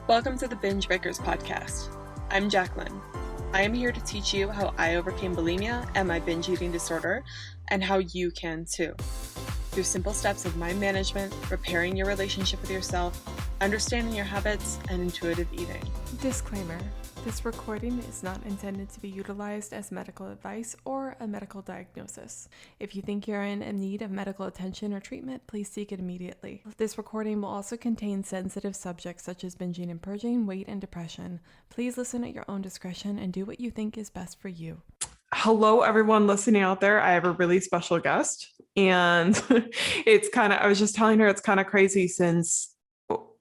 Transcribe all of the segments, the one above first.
Welcome to the Binge Breakers podcast. I'm Jacqueline. I am here to teach you how I overcame bulimia and my binge eating disorder, and how you can too. Through simple steps of mind management, repairing your relationship with yourself, understanding your habits, and intuitive eating. Disclaimer: this recording is not intended to be utilized as medical advice or a medical diagnosis. If you think you're in need of medical attention or treatment, please seek it immediately. This recording will also contain sensitive subjects such as binging and purging, weight, and depression. Please listen at your own discretion and do what you think is best for you. Hello, everyone listening out there. I have a really special guest, and I was just telling her it's kind of crazy since,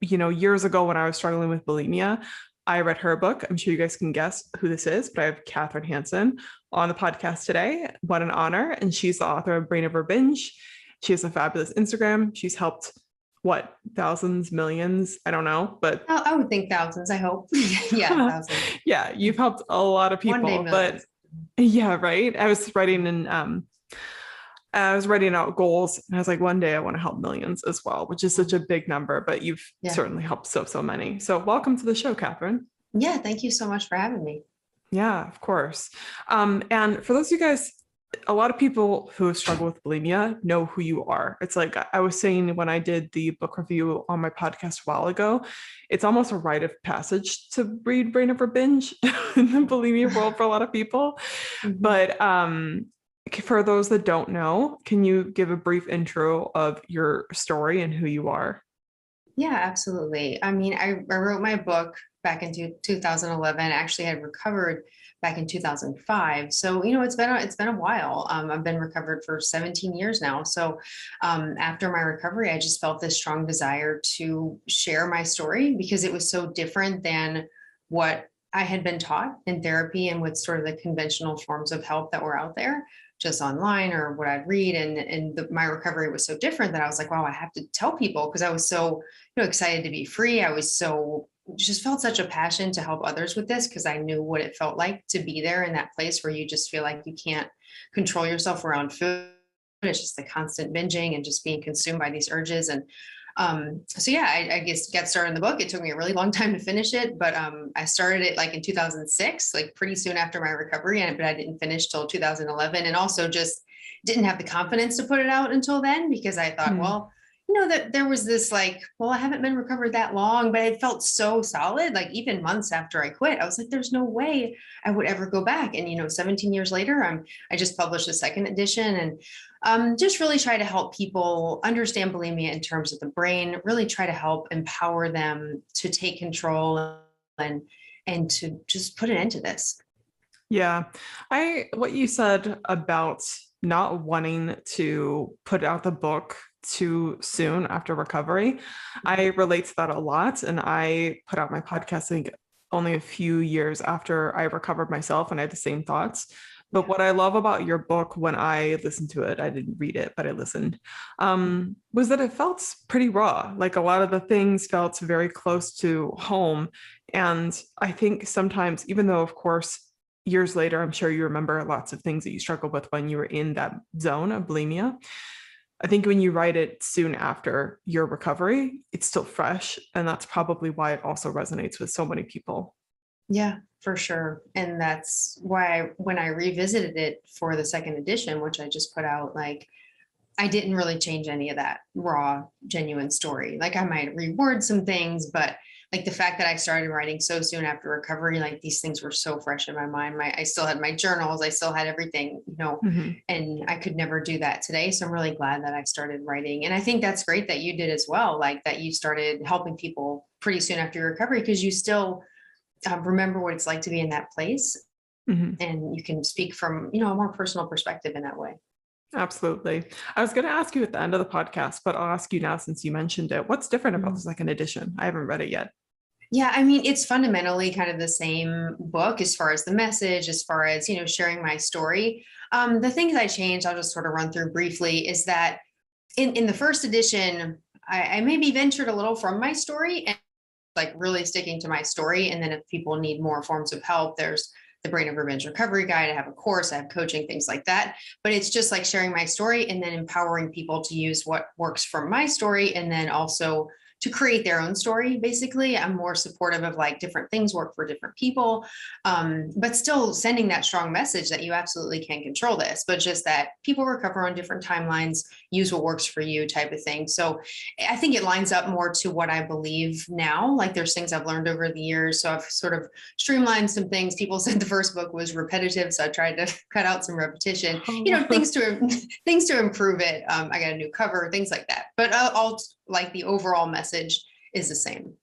years ago when I was struggling with bulimia, I read her book. I'm sure you guys can guess who this is, but I have Kathryn Hansen on the podcast today. What an honor. And she's the author of Brain Over Binge. She has a fabulous Instagram. She's helped, thousands, millions? I don't know, but I would think thousands, I hope. Yeah, thousands. Yeah, you've helped a lot of people. One day millions. But yeah, right. I was writing out goals, and I was like, one day I want to help millions as well, which is such a big number, but you've certainly helped so many. So welcome to the show, Kathryn. Yeah, thank you so much for having me. Yeah, of course. And for those of you guys, a lot of people who struggle with bulimia know who you are. It's like I was saying when I did the book review on my podcast a while ago, it's almost a rite of passage to read Brain Over Binge in the bulimia world for a lot of people. Mm-hmm. But for those that don't know, can you give a brief intro of your story and who you are? Yeah, absolutely. I mean, I wrote my book back in 2011. Actually, I had recovered back in 2005. So, it's been a while. I've been recovered for 17 years now. So after my recovery, I just felt this strong desire to share my story because it was so different than what I had been taught in therapy and with sort of the conventional forms of help that were out there, just online or what I'd read. And my recovery was so different that I was like, wow, I have to tell people, because I was so excited to be free. I was just felt such a passion to help others with this, because I knew what it felt like to be there in that place where you just feel like you can't control yourself around food. It's just the constant binging and just being consumed by these urges. And I guess got started in the book. It took me a really long time to finish it, but I started it like in 2006, like pretty soon after my recovery, but I didn't finish till 2011, and also just didn't have the confidence to put it out until then, because I thought, that there was this I haven't been recovered that long, but it felt so solid. Like even months after I quit, I was like, there's no way I would ever go back. And 17 years later, I just published a second edition, and just really try to help people understand bulimia in terms of the brain, really try to help empower them to take control and to just put an end to this. Yeah. What you said about not wanting to put out the book too soon after recovery, I relate to that a lot. And I put out my podcast, I think, only a few years after I recovered myself, and I had the same thoughts. But what I love about your book, when I listened to it, I didn't read it, but I listened, was that it felt pretty raw. Like a lot of the things felt very close to home. And I think sometimes, even though, of course, years later, I'm sure you remember lots of things that you struggled with when you were in that zone of bulimia, I think when you write it soon after your recovery, it's still fresh. And that's probably why it also resonates with so many people. Yeah, for sure. And that's why when I revisited it for the second edition, which I just put out, I didn't really change any of that raw, genuine story. I might reword some things, but the fact that I started writing so soon after recovery, these things were so fresh in my mind. I still had my journals, I still had everything, and I could never do that today. So I'm really glad that I started writing. And I think that's great that you did as well. That you started helping people pretty soon after your recovery, because you still remember what it's like to be in that place. Mm-hmm. And you can speak from, a more personal perspective in that way. Absolutely. I was going to ask you at the end of the podcast, but I'll ask you now since you mentioned it. What's different about the second edition? I haven't read it yet. Yeah, I mean, it's fundamentally kind of the same book as far as the message, as far as, sharing my story. The things I changed, I'll just sort of run through briefly, is that in the first edition, I maybe ventured a little from my story and really sticking to my story. And then if people need more forms of help, there's the Brain Over Binge recovery guide. I have a course, I have coaching, things like that. But it's just sharing my story and then empowering people to use what works from my story, and then also create their own story. Basically, I'm more supportive of like different things work for different people, but still sending that strong message that you absolutely can control this, but just that people recover on different timelines, use what works for you type of thing. So I think it lines up more to what I believe now. Like there's things I've learned over the years. So I've sort of streamlined some things. People said the first book was repetitive, so I tried to cut out some repetition, things to improve it. I got a new cover, things like that, but all like the overall message is the same.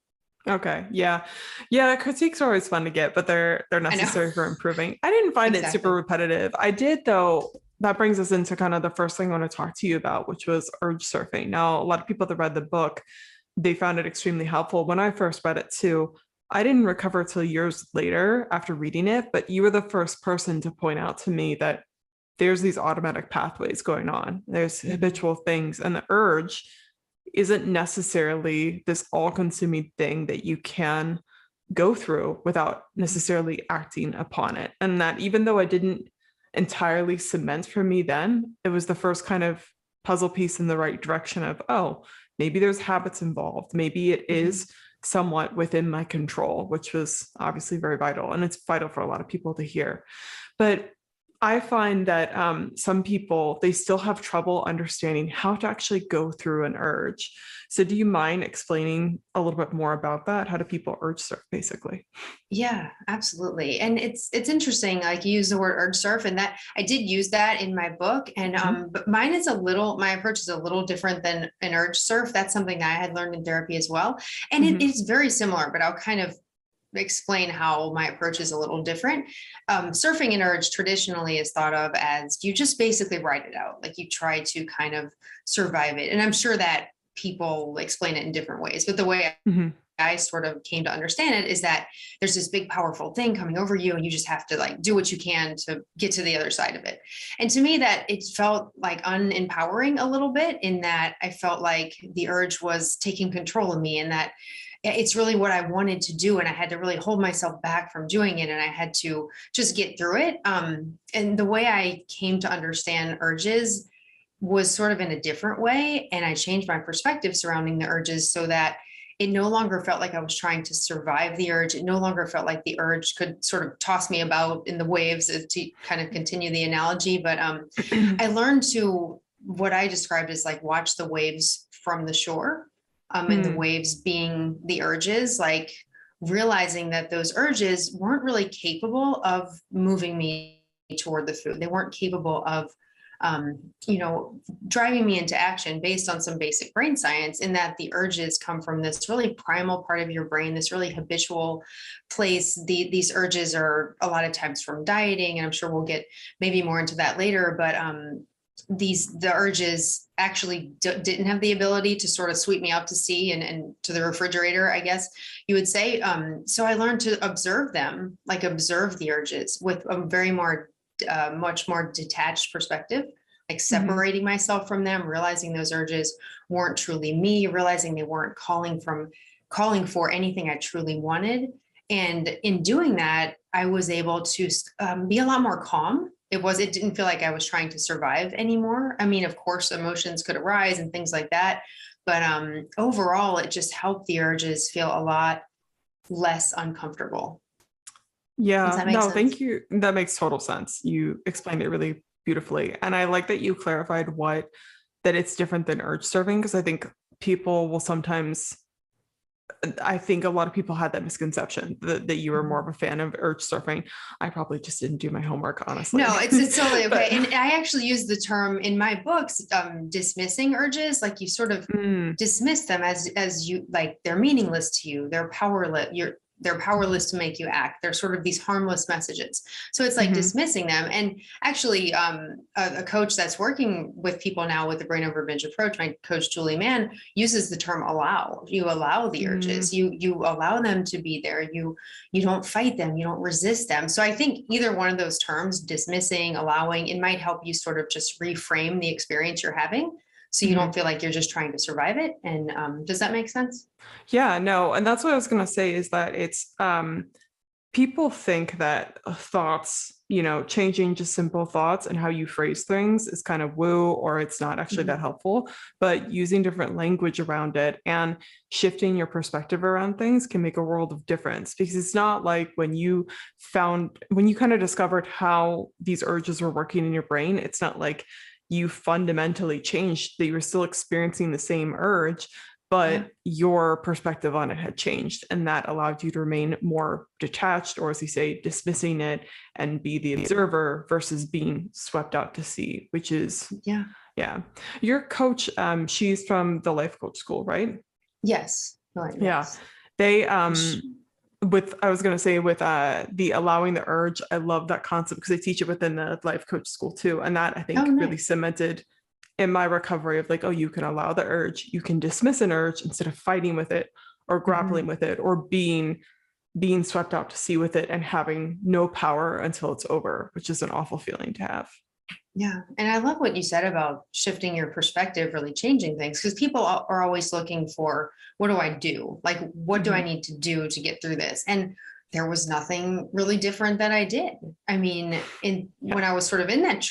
Okay. Yeah. Yeah. Critiques are always fun to get, but they're necessary for improving. I didn't find it super repetitive. I did though. That brings us into kind of the first thing I want to talk to you about, which was urge surfing. Now, a lot of people that read the book, they found it extremely helpful. When I first read it too, I didn't recover till years later after reading it, but you were the first person to point out to me that there's these automatic pathways going on. There's habitual things, and the urge isn't necessarily this all-consuming thing that you can go through without necessarily acting upon it. And that even though I didn't entirely cement for me then, it was the first kind of puzzle piece in the right direction of, oh, maybe there's habits involved. Maybe it is somewhat within my control, which was obviously very vital. And it's vital for a lot of people to hear. But I find that some people, they still have trouble understanding how to actually go through an urge. So do you mind explaining a little bit more about that? How do people urge surf, basically? Yeah, absolutely. And it's interesting, like you use the word urge surf, and that I did use that in my book. And but my approach is a little different than an urge surf. That's something that I had learned in therapy as well. And it is very similar, but I'll kind of explain how my approach is a little different. Surfing an urge traditionally is thought of as you just basically ride it out. Like you try to kind of survive it. And I'm sure that people explain it in different ways, but the way I sort of came to understand it is that there's this big, powerful thing coming over you, and you just have to like do what you can to get to the other side of it. And to me, that it felt like unempowering a little bit, in that I felt like the urge was taking control of me, and that it's really what I wanted to do. And I had to really hold myself back from doing it. And I had to just get through it. And the way I came to understand urges was sort of in a different way. And I changed my perspective surrounding the urges so that it no longer felt like I was trying to survive the urge. It no longer felt like the urge could sort of toss me about in the waves, to kind of continue the analogy. But I learned to, what I described as like, watch the waves from the shore. And the waves being the urges, like realizing that those urges weren't really capable of moving me toward the food. They weren't capable of, driving me into action based on some basic brain science, in that the urges come from this really primal part of your brain, this really habitual place. These urges are a lot of times from dieting, and I'm sure we'll get maybe more into that later, but the urges actually didn't have the ability to sort of sweep me out to sea and to the refrigerator, I guess you would say. So I learned to observe them, like observe the urges with a very much more detached perspective, like separating myself from them, realizing those urges weren't truly me, realizing they weren't calling for anything I truly wanted. And in doing that, I was able to be a lot more calm. It didn't feel like I was trying to survive anymore. I mean, of course, emotions could arise and things like that, but overall, it just helped the urges feel a lot less uncomfortable. Yeah, Does that make sense? thank you. That makes total sense. You explained it really beautifully. And I like that you clarified that it's different than urge surfing, because I think people will sometimes, I think a lot of people had that misconception that you were more of a fan of urge surfing. I probably just didn't do my homework, honestly. No, it's totally okay. And I actually use the term in my books, dismissing urges, like you sort of dismiss them as you, like they're meaningless to you. They're powerless. They're powerless to make you act. They're sort of these harmless messages. So it's like dismissing them. And actually, a coach that's working with people now with the Brain Over Binge approach, my coach, Julie Mann, uses the term allow. You allow the urges. You allow them to be there. You don't fight them. You don't resist them. So I think either one of those terms, dismissing, allowing, it might help you sort of just reframe the experience you're having, so you don't feel like you're just trying to survive it. And does that make sense? Yeah, no. And that's what I was going to say, is that people think that thoughts, changing just simple thoughts and how you phrase things is kind of woo, or it's not actually that helpful, but using different language around it and shifting your perspective around things can make a world of difference, because it's not like when you kind of discovered how these urges were working in your brain, it's not like you fundamentally changed, that you were still experiencing the same urge, but your perspective on it had changed, and that allowed you to remain more detached, or as you say, dismissing it and be the observer versus being swept out to sea, which is, yeah. Your coach, she's from the life coach school, right? Yes. Right. Yeah. They, I was going to say with the allowing the urge, I love that concept because they teach it within the life coach school too. And that I think really cemented in my recovery of like, oh, you can allow the urge, you can dismiss an urge instead of fighting with it or grappling with it or being swept out to sea with it and having no power until it's over, which is an awful feeling to have. Yeah. And I love what you said about shifting your perspective, really changing things, because people are always looking for, what do I do? Like, what do I need to do to get through this? And there was nothing really different that I did. I mean, when I was sort of in that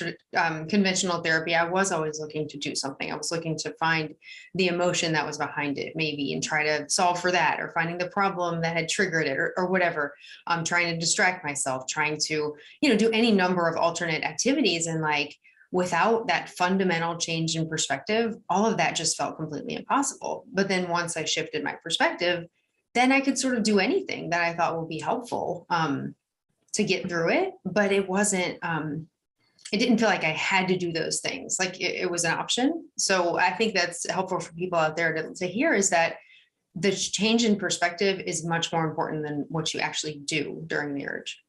conventional therapy, I was always looking to do something. I was looking to find the emotion that was behind it, maybe, and try to solve for that, or finding the problem that had triggered it, or whatever. I'm trying to distract myself, trying to, do any number of alternate activities. And like, without that fundamental change in perspective, all of that just felt completely impossible. But then once I shifted my perspective, then I could sort of do anything that I thought would be helpful to get through it. But it wasn't, it didn't feel like I had to do those things. Like it was an option. So I think that's helpful for people out there to hear, is that the change in perspective is much more important than what you actually do during the urge.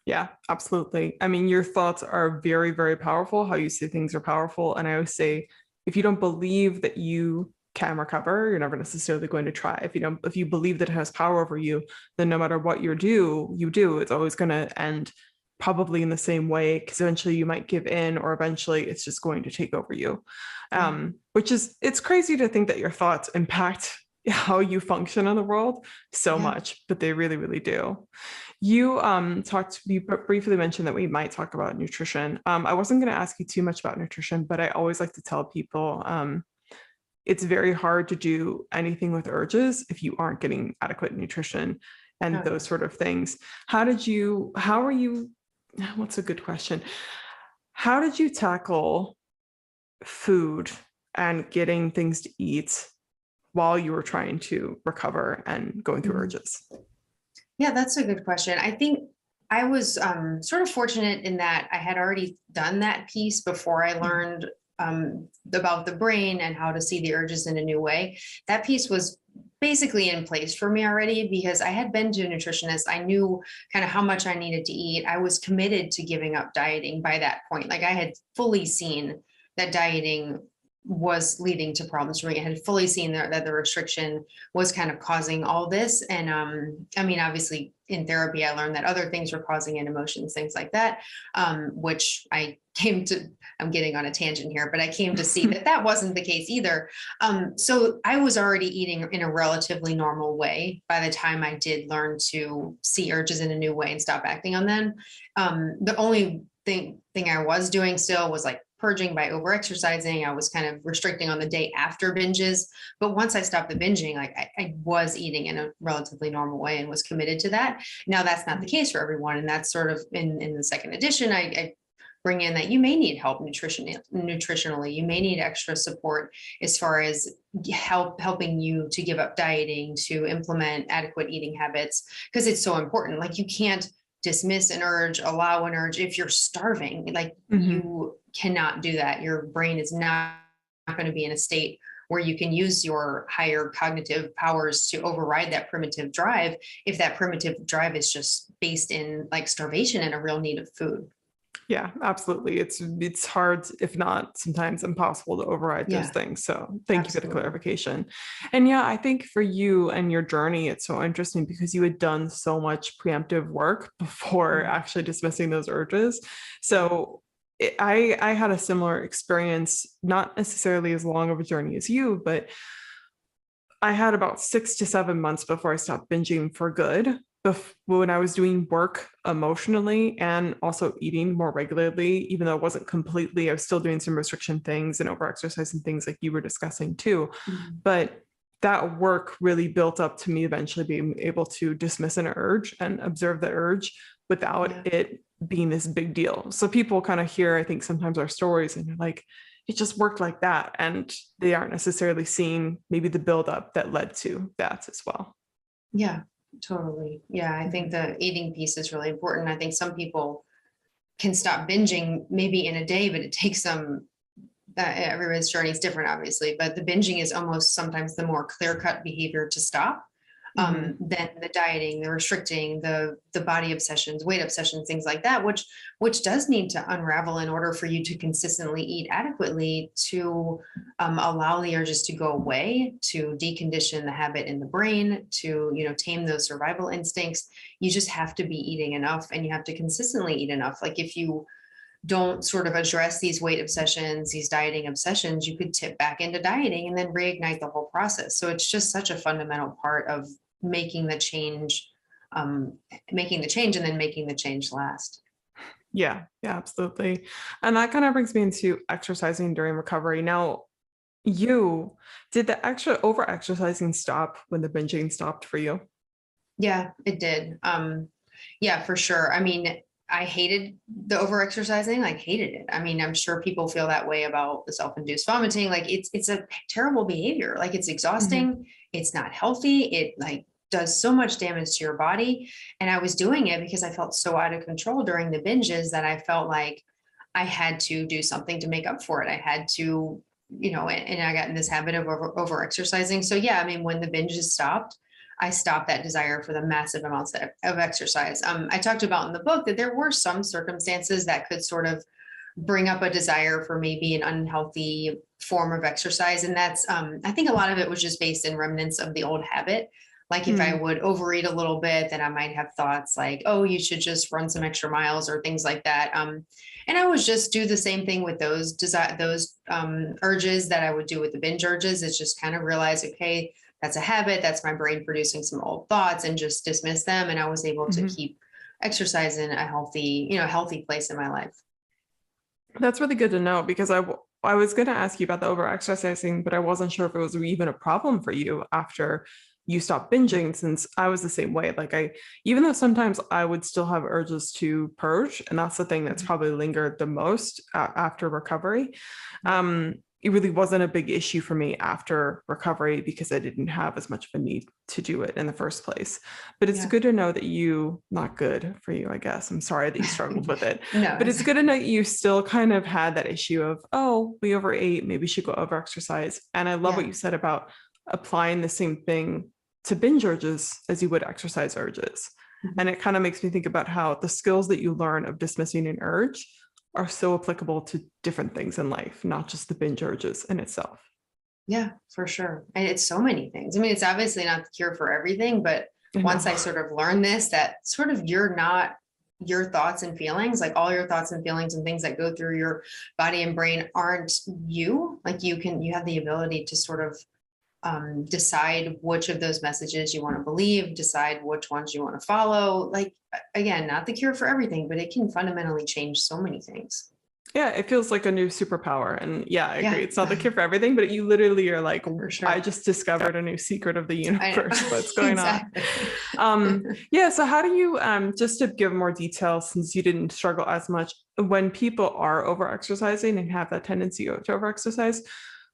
Yeah, absolutely. I mean, your thoughts are very, very powerful. How you see things are powerful. And I always say, if you don't believe that you can recover, you're never necessarily going to try. If you believe that it has power over you, then no matter what you do, it's always going to end probably in the same way, because eventually you might give in, or eventually it's just going to take over you. It's crazy to think that your thoughts impact how you function in the world so much, but they really, really do. You briefly mentioned that we might talk about nutrition. I wasn't going to ask you too much about nutrition, but I always like to tell people, it's very hard to do anything with urges if you aren't getting adequate nutrition and those sort of things. What's a good question? How did you tackle food and getting things to eat while you were trying to recover and going through urges? Yeah, that's a good question. I think I was sort of fortunate in that I had already done that piece before I learned about the brain and how to see the urges in a new way. That piece was basically in place for me already, because I had been to a nutritionist. I knew kind of how much I needed to eat. I was committed to giving up dieting by that point. Like, I had fully seen that dieting was leading to problems for me. I had fully seen that the restriction was kind of causing all this. And I mean, obviously in therapy, I learned that other things were causing it, emotions, things like that, which I'm getting on a tangent here, but I came to see that wasn't the case either. So I was already eating in a relatively normal way by the time I did learn to see urges in a new way and stop acting on them. The only thing I was doing still was like purging by overexercising. I was kind of restricting on the day after binges. But once I stopped the binging, like I was eating in a relatively normal way and was committed to that. Now that's not the case for everyone. And that's sort of in the second edition, I bring in that you may need help nutritionally. You may need extra support as far as helping you to give up dieting, to implement adequate eating habits, because it's so important. Like, you can't dismiss an urge, allow an urge if you're starving. Like, you cannot do that. Your brain is not going to be in a state where you can use your higher cognitive powers to override that primitive drive if that primitive drive is just based in like starvation and a real need of food. Yeah, absolutely. It's hard, if not sometimes impossible, to override those things. So thank you for the clarification. And yeah, I think for you and your journey, it's so interesting because you had done so much preemptive work before actually dismissing those urges. So I had a similar experience, not necessarily as long of a journey as you, but I had about 6 to 7 months before I stopped binging for good. when I was doing work emotionally and also eating more regularly, even though it wasn't completely, I was still doing some restriction things and overexercising things like you were discussing too. Mm-hmm. But that work really built up to me eventually being able to dismiss an urge and observe the urge without it being this big deal. So people kind of hear, I think, sometimes our stories and they're like, it just worked like that. And they aren't necessarily seeing maybe the buildup that led to that as well. Yeah, totally. Yeah, I think the eating piece is really important. I think some people can stop binging maybe in a day, but it takes them, everyone's journey is different, obviously, but the binging is almost sometimes the more clear-cut behavior to stop than the dieting, the restricting, the body obsessions, weight obsessions, things like that, which does need to unravel in order for you to consistently eat adequately, to allow the urges to go away, to decondition the habit in the brain, to tame those survival instincts. You just have to be eating enough, and you have to consistently eat enough. Like if you don't sort of address these weight obsessions, these dieting obsessions, you could tip back into dieting and then reignite the whole process. So it's just such a fundamental part of making the change and then making the change last. Yeah, absolutely. And that kind of brings me into exercising during recovery. Now, did the extra over exercising stop when the binging stopped for you? Yeah, it did. Yeah, for sure. I mean, I hated the overexercising, hated it. I mean, I'm sure people feel that way about the self-induced vomiting. Like it's a terrible behavior. Like it's exhausting. It's not healthy. It does so much damage to your body. And I was doing it because I felt so out of control during the binges that I felt like I had to do something to make up for it. I had to, and I got in this habit of overexercising. So yeah, I mean, when the binges stopped, I stopped that desire for the massive amounts of exercise. I talked about in the book that there were some circumstances that could sort of bring up a desire for maybe an unhealthy form of exercise. And that's, I think a lot of it was just based in remnants of the old habit. Like if I would overeat a little bit, then I might have thoughts like, oh, you should just run some extra miles or things like that. And I would just do the same thing with those urges that I would do with the binge urges. It's just kind of realize, okay, that's a habit. That's my brain producing some old thoughts, and just dismiss them. And I was able to keep exercise in a healthy place in my life. That's really good to know, because I was going to ask you about the over-exercising, but I wasn't sure if it was even a problem for you after you stopped binging, since I was the same way. Even though sometimes I would still have urges to purge, and that's the thing that's probably lingered the most after recovery. It really wasn't a big issue for me after recovery because I didn't have as much of a need to do it in the first place. But it's good to know that not good for you, I guess. I'm sorry that you struggled with it. No, but it's good to know you still kind of had that issue of, oh, we overate, maybe we should go over exercise. And I love what you said about applying the same thing to binge urges as you would exercise urges. And it kind of makes me think about how the skills that you learn of dismissing an urge are so applicable to different things in life, not just the binge urges in itself. Yeah, for sure. And it's so many things. I mean, it's obviously not the cure for everything, but once I sort of learned this, that sort of your thoughts and feelings, like all your thoughts and feelings and things that go through your body and brain aren't you. Like you have the ability to sort of decide which of those messages you want to believe, decide which ones you want to follow. Like, again, not the cure for everything, but it can fundamentally change so many things. Yeah, it feels like a new superpower. And I agree. It's not the cure for everything, but you literally are like, sure. I just discovered a new secret of the universe. What's going on? So how do you, just to give more detail, since you didn't struggle as much, when people are over-exercising and have that tendency to over-exercise,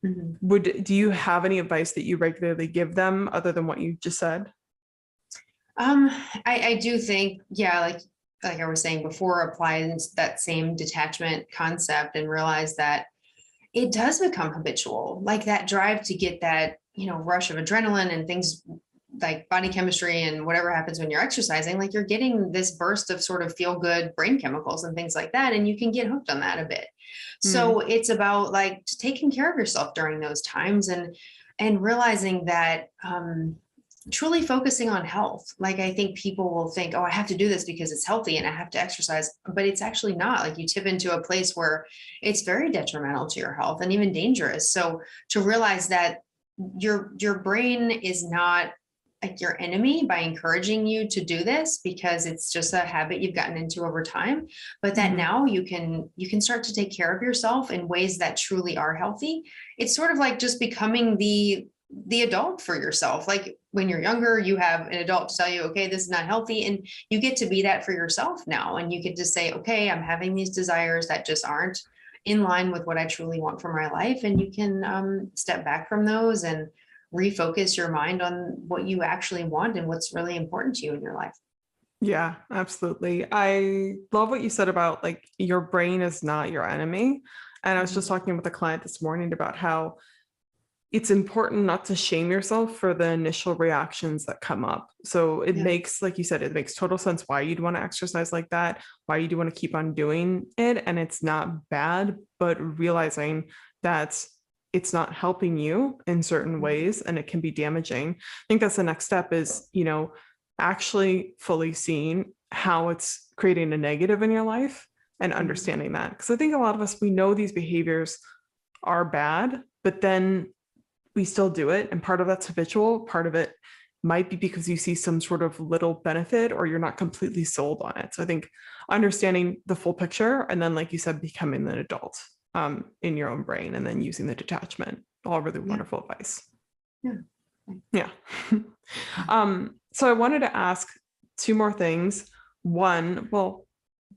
do you have any advice that you regularly give them other than what you just said? I do think, like I was saying before, apply that same detachment concept and realize that it does become habitual, like that drive to get that, rush of adrenaline and things like body chemistry and whatever happens when you're exercising, like you're getting this burst of sort of feel good brain chemicals and things like that. And you can get hooked on that a bit. So it's about taking care of yourself during those times and realizing that, truly focusing on health. Like, I think people will think, oh, I have to do this because it's healthy and I have to exercise, but it's actually not. Like, you tip into a place where it's very detrimental to your health and even dangerous. So to realize that your brain is not like your enemy by encouraging you to do this because it's just a habit you've gotten into over time, but that now you can start to take care of yourself in ways that truly are healthy. It's sort of like just becoming the adult for yourself. Like when you're younger, you have an adult to tell you, okay, this is not healthy. And you get to be that for yourself now. And you get to say, okay, I'm having these desires that just aren't in line with what I truly want for my life. And you can step back from those and refocus your mind on what you actually want and what's really important to you in your life. Yeah, absolutely. I love what you said about like your brain is not your enemy. And I was just talking with a client this morning about how it's important not to shame yourself for the initial reactions that come up. So it makes, like you said, it makes total sense why you'd want to exercise like that, why you do want to keep on doing it. And it's not bad, but realizing that it's not helping you in certain ways and it can be damaging. I think that's the next step is, you know, actually fully seeing how it's creating a negative in your life and understanding that. Because I think a lot of us, we know these behaviors are bad, but then we still do it. And part of that's habitual. Part of it might be because you see some sort of little benefit or you're not completely sold on it. So I think understanding the full picture and then, like you said, becoming an adult in your own brain and then using the detachment, all really wonderful advice. Yeah. So I wanted to ask two more things. One, well,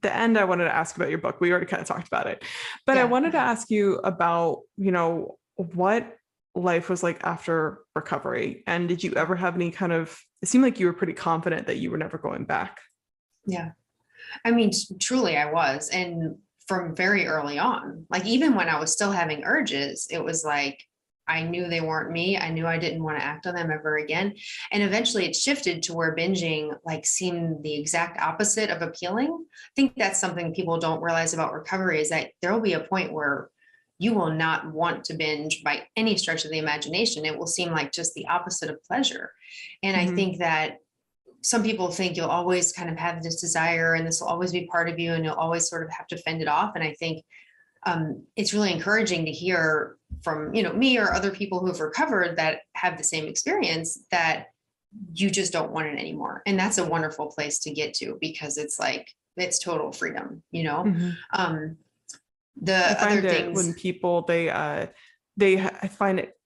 the end, I wanted to ask about your book. We already kind of talked about it, but I wanted to ask you about, you know, what life was like after recovery. And did you ever have any kind of, it seemed like you were pretty confident that you were never going back. Yeah. I mean, truly I was. And from very early on, like even when I was still having urges, it was like, I knew they weren't me. I knew I didn't want to act on them ever again. And eventually it shifted to where binging like seemed the exact opposite of appealing. I think that's something people don't realize about recovery is that there will be a point where you will not want to binge by any stretch of the imagination. It will seem like just the opposite of pleasure. And I think that some people think you'll always kind of have this desire and this will always be part of you and you'll always sort of have to fend it off. And I think it's really encouraging to hear from, you know, me or other people who have recovered that have the same experience that you just don't want it anymore. And that's a wonderful place to get to because it's like, it's total freedom, you know? The other things when people, I find it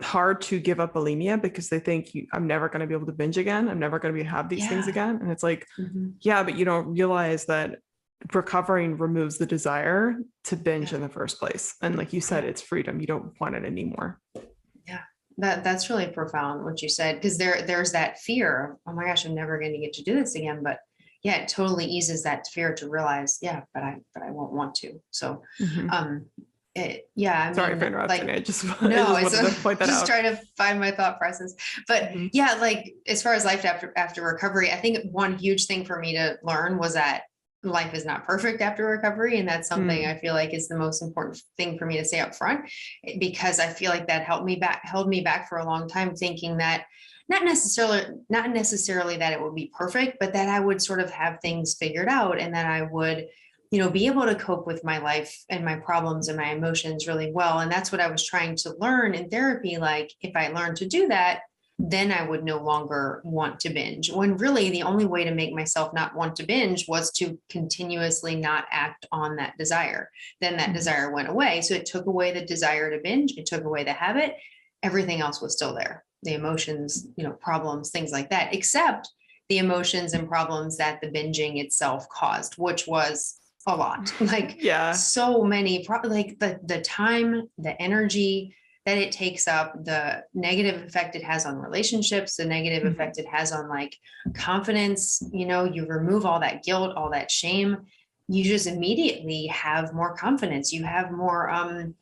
hard to give up bulimia because they think I'm never going to be able to binge again. I'm never going to have these things again. And it's like, yeah, but you don't realize that recovering removes the desire to binge in the first place. And like you said, it's freedom. You don't want it anymore. Yeah. That's really profound what you said, because there's that fear of, oh my gosh, I'm never going to get to do this again. But yeah, it totally eases that fear to realize, yeah, but I won't want to. So, Sorry for interrupting. I just wanted to point that just out. try to find my thought process. But yeah, like as far as life after recovery, I think one huge thing for me to learn was that life is not perfect after recovery. And that's something I feel like is the most important thing for me to say up front, because I feel like that held me back for a long time, thinking that not necessarily that it would be perfect, but that I would sort of have things figured out and that I would, you know, be able to cope with my life and my problems and my emotions really well. And that's what I was trying to learn in therapy. Like if I learned to do that, then I would no longer want to binge, when really the only way to make myself not want to binge was to continuously not act on that desire. Then that desire went away. So it took away the desire to binge. It took away the habit. Everything else was still there. The emotions, you know, problems, things like that, except the emotions and problems that the binging itself caused, which was a lot. Like so many, like the time, the energy that it takes up, the negative effect it has on relationships, the negative effect it has on like confidence. You know, you remove all that guilt, all that shame, you just immediately have more confidence. You have more,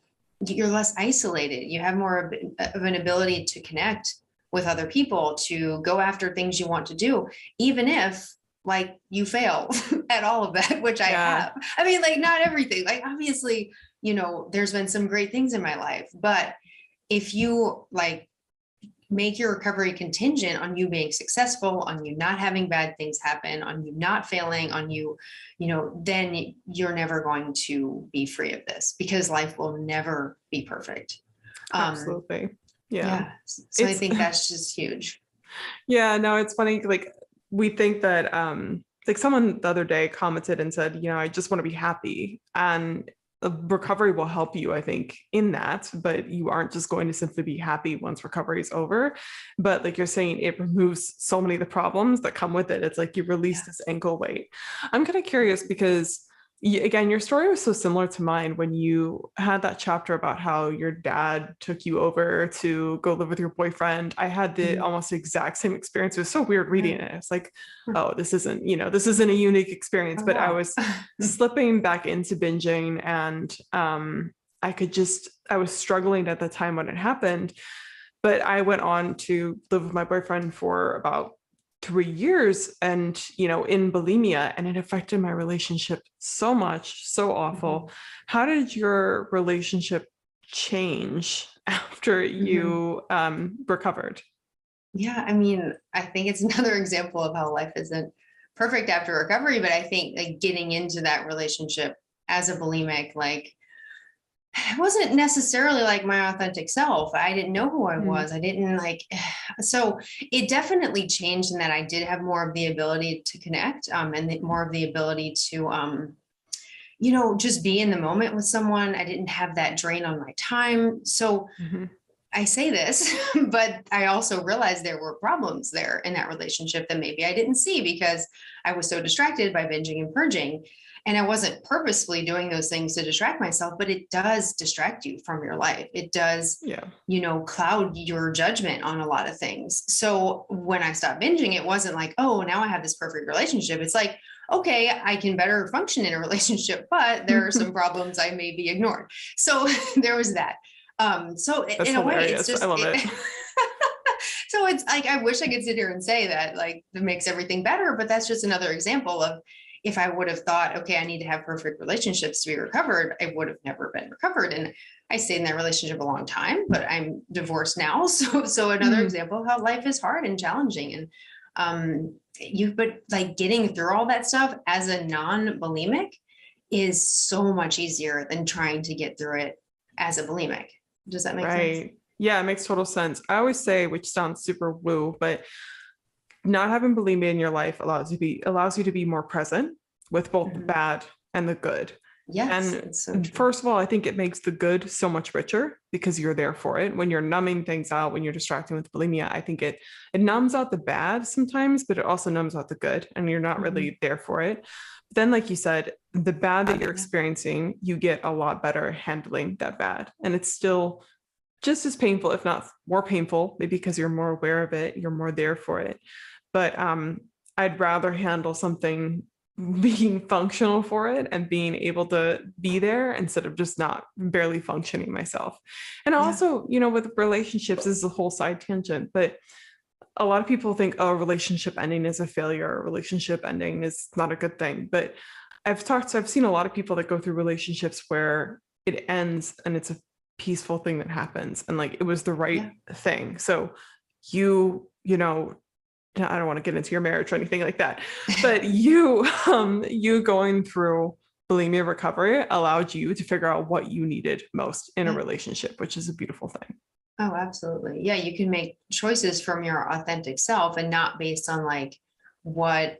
you're less isolated. You have more of an ability to connect with other people, to go after things you want to do, even if like you fail at all of that, which I have. I mean, like not everything, like obviously, you know, there's been some great things in my life, but if you like make your recovery contingent on you being successful, on you not having bad things happen, on you not failing, on you, you know, then you're never going to be free of this, because life will never be perfect. Absolutely. So I think that's just huge. Yeah, no, it's funny. Like we think that like someone the other day commented and said, I just want to be happy. And recovery will help you, I think, in that, but you aren't just going to simply be happy once recovery is over. But like you're saying, it removes so many of the problems that come with it. It's like you release this ankle weight. I'm kind of curious because again, your story was so similar to mine when you had that chapter about how your dad took you over to go live with your boyfriend. I had the almost exact same experience. It was so weird reading it. It's like, oh, this isn't a unique experience, but I was slipping back into binging, and I was struggling at the time when it happened, but I went on to live with my boyfriend for about 3 years and in bulimia, and it affected my relationship so much, so awful. How did your relationship change after you recovered? Yeah, I mean, I think it's another example of how life isn't perfect after recovery, but I think like getting into that relationship as a bulimic, like it wasn't necessarily like my authentic self. I didn't know who I was. I didn't like, so it definitely changed in that I did have more of the ability to connect, and more of the ability to, just be in the moment with someone. I didn't have that drain on my time. So I say this, but I also realized there were problems there in that relationship that maybe I didn't see because I was so distracted by binging and purging. And I wasn't purposefully doing those things to distract myself, but it does distract you from your life. It does, cloud your judgment on a lot of things. So when I stopped binging, it wasn't like, oh, now I have this perfect relationship. It's like, okay, I can better function in a relationship, but there are some problems I may be ignored. So there was that. So That's in a way, hilarious. it's just, I love it. So it's like, I wish I could sit here and say that like that makes everything better, but that's just another example of if I would have thought, okay, I need to have perfect relationships to be recovered, I would have never been recovered. And I stayed in that relationship a long time, but I'm divorced now. So another example of how life is hard and challenging. And but like getting through all that stuff as a non-bulimic is so much easier than trying to get through it as a bulimic. Does that make sense? Yeah, it makes total sense. I always say, which sounds super woo, but not having bulimia in your life allows you to be more present with both the bad and the good. Yes. And so first of all, I think it makes the good so much richer because you're there for it. When you're numbing things out, when you're distracting with bulimia, I think it numbs out the bad sometimes, but it also numbs out the good, and you're not really there for it. But then, like you said, the bad that you're experiencing, you get a lot better at handling that bad. And it's still just as painful, if not more painful, maybe because you're more aware of it, you're more there for it. But I'd rather handle something being functional for it and being able to be there instead of just not barely functioning myself. And also, with relationships, this is a whole side tangent, but a lot of people think, oh, relationship ending is a failure, relationship ending is not a good thing. But I've seen a lot of people that go through relationships where it ends and it's a peaceful thing that happens, and like it was the right thing. So you know, I don't want to get into your marriage or anything like that, but you going through bulimia recovery allowed you to figure out what you needed most in a relationship, which is a beautiful thing. Oh, absolutely. Yeah, you can make choices from your authentic self and not based on like what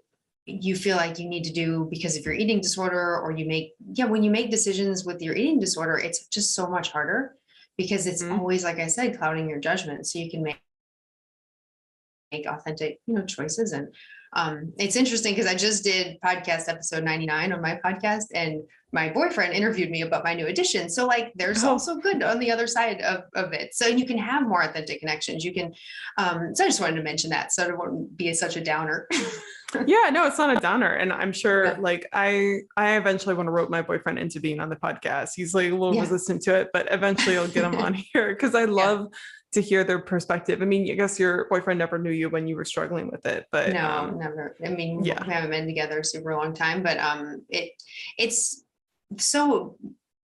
you feel like you need to do because of your eating disorder, or when you make decisions with your eating disorder, it's just so much harder because it's always, like I said, clouding your judgment. So you can make authentic, choices. And it's interesting because I just did podcast episode 99 on my podcast, and my boyfriend interviewed me about my new addition. So like, there's also good on the other side of it. So you can have more authentic connections. You can, so I just wanted to mention that so it won't be such a downer. Yeah, no, it's not a downer. And I'm sure like I eventually want to rope my boyfriend into being on the podcast. He's like a little resistant to it, but eventually I'll get him on here because I love to hear their perspective. I mean, I guess your boyfriend never knew you when you were struggling with it, but no, never. I mean, we haven't been together a super long time, but it's so,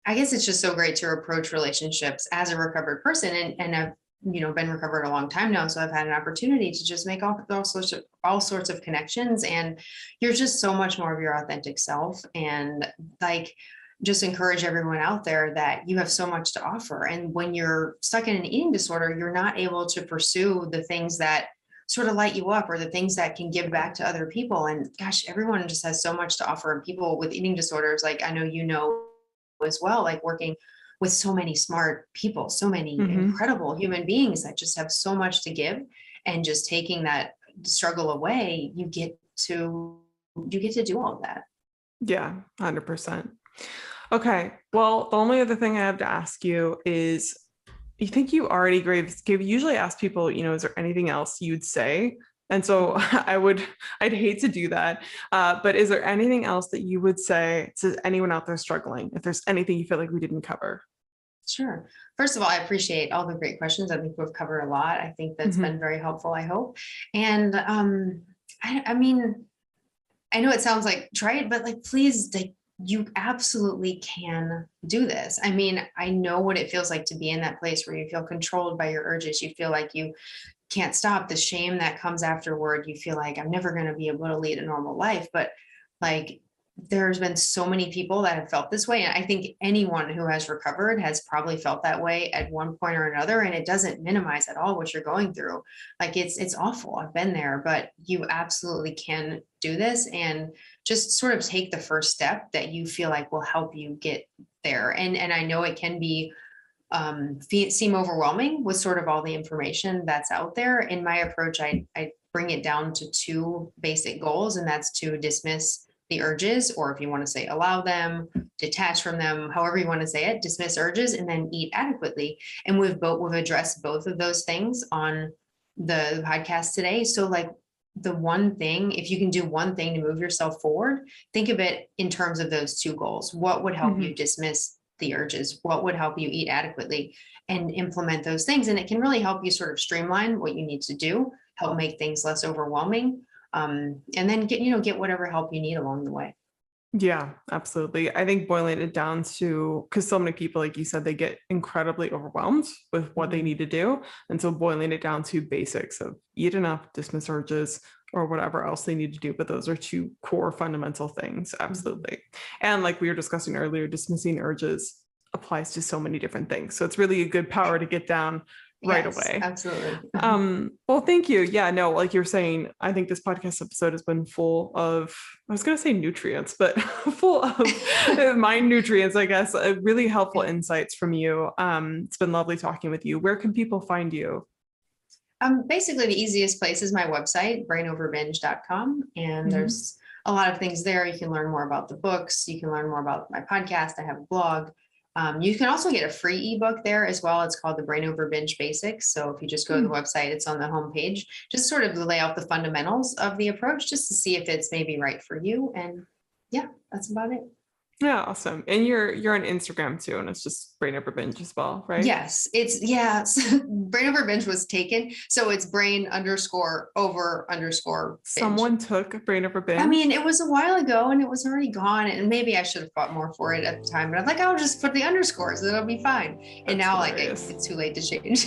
I guess it's just so great to approach relationships as a recovered person, and I've been recovered a long time now, so I've had an opportunity to just make all sorts of connections, and you're just so much more of your authentic self. And like, just encourage everyone out there that you have so much to offer. And when you're stuck in an eating disorder, you're not able to pursue the things that sort of light you up, or the things that can give back to other people. And gosh, everyone just has so much to offer. And people with eating disorders, like I know you know as well, like working with so many smart people, so many incredible human beings that just have so much to give, and just taking that struggle away, you get to do all of that. Yeah, 100%. Okay. Well, the only other thing I have to ask you is, you think you already gave usually ask people, is there anything else you'd say? And so I'd hate to do that. But is there anything else that you would say to anyone out there struggling, if there's anything you feel like we didn't cover? Sure. First of all, I appreciate all the great questions. I think we've covered a lot. I think that's been very helpful, I hope. And I mean, I know it sounds like try it, but like, please, like, you absolutely can do this. I mean, I know what it feels like to be in that place where you feel controlled by your urges. You feel like you can't stop, the shame that comes afterward. You feel like I'm never going to be able to lead a normal life. But like, there's been so many people that have felt this way. And I think anyone who has recovered has probably felt that way at one point or another. And it doesn't minimize at all what you're going through. Like it's awful. I've been there, but you absolutely can do this, and just sort of take the first step that you feel like will help you get there. And I know it can be seem overwhelming with sort of all the information that's out there. In my approach, I bring it down to two basic goals, and that's to dismiss the urges, or if you want to say allow them, detach from them, however you want to say it, dismiss urges, and then eat adequately. And we've addressed both of those things on the podcast today. So like, the one thing, if you can do one thing to move yourself forward, think of it in terms of those two goals. What would help you dismiss the urges? What would help you eat adequately? And implement those things. And it can really help you sort of streamline what you need to do, help make things less overwhelming. And then get whatever help you need along the way. Yeah, absolutely. I think boiling it down to, because so many people, like you said, they get incredibly overwhelmed with what they need to do. And so boiling it down to basics of eat enough, dismiss urges, or whatever else they need to do. But those are two core fundamental things. Absolutely. And like we were discussing earlier, dismissing urges applies to so many different things. So it's really a good power to get down right away. Absolutely. Well, thank you. Yeah, no, like you're saying, I think this podcast episode has been full of, I was going to say nutrients, but full of mind nutrients, I guess, really helpful insights from you. It's been lovely talking with you. Where can people find you? Basically the easiest place is my website, brainoverbinge.com. And there's a lot of things there. You can learn more about the books. You can learn more about my podcast. I have a blog. You can also get a free ebook there as well. It's called the Brain Over Binge Basics. So if you just go to the website, it's on the homepage, just sort of lay out the fundamentals of the approach, just to see if it's maybe right for you. And yeah, that's about it. Yeah, awesome. And you're on Instagram too, and it's just Brain Over Binge as well, right? Yes, Brain Over Binge was taken, so it's brain_over_binge. Someone took Brain Over Binge. I mean, it was a while ago, and it was already gone. And maybe I should have fought more for it at the time. But I'm like, I'll just put the underscores, and it'll be fine. And now, hilarious. Like, it's too late to change.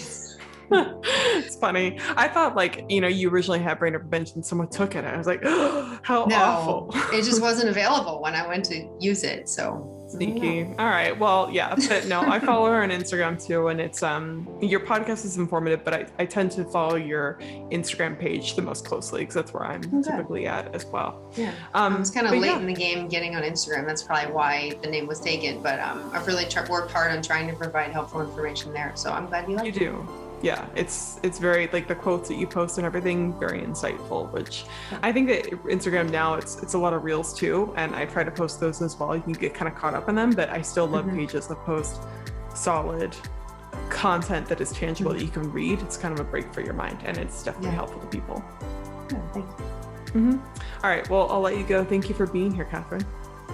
It's funny. I thought you originally had Brain Over Binge and someone took it. I was like, oh, how awful. It just wasn't available when I went to use it. So sneaky. All right. Well, yeah, but no, I follow her on Instagram too. And it's, your podcast is informative, but I tend to follow your Instagram page the most closely because that's where I'm typically at as well. Yeah. I was kind of late in the game getting on Instagram. That's probably why the name was taken, but I've really worked hard on trying to provide helpful information there. So I'm glad you like it. You do. Yeah, it's very, like, the quotes that you post and everything, very insightful, which I think that Instagram now, it's a lot of reels too. And I try to post those as well. You can get kind of caught up in them, but I still love pages that post solid content that is tangible that you can read. It's kind of a break for your mind, and it's definitely helpful to people. Yeah, thank you. All right, well, I'll let you go. Thank you for being here, Kathryn.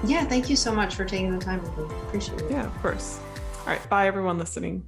Yeah, thank you so much for taking the time with me. Appreciate it. Yeah, of course. All right, bye everyone listening.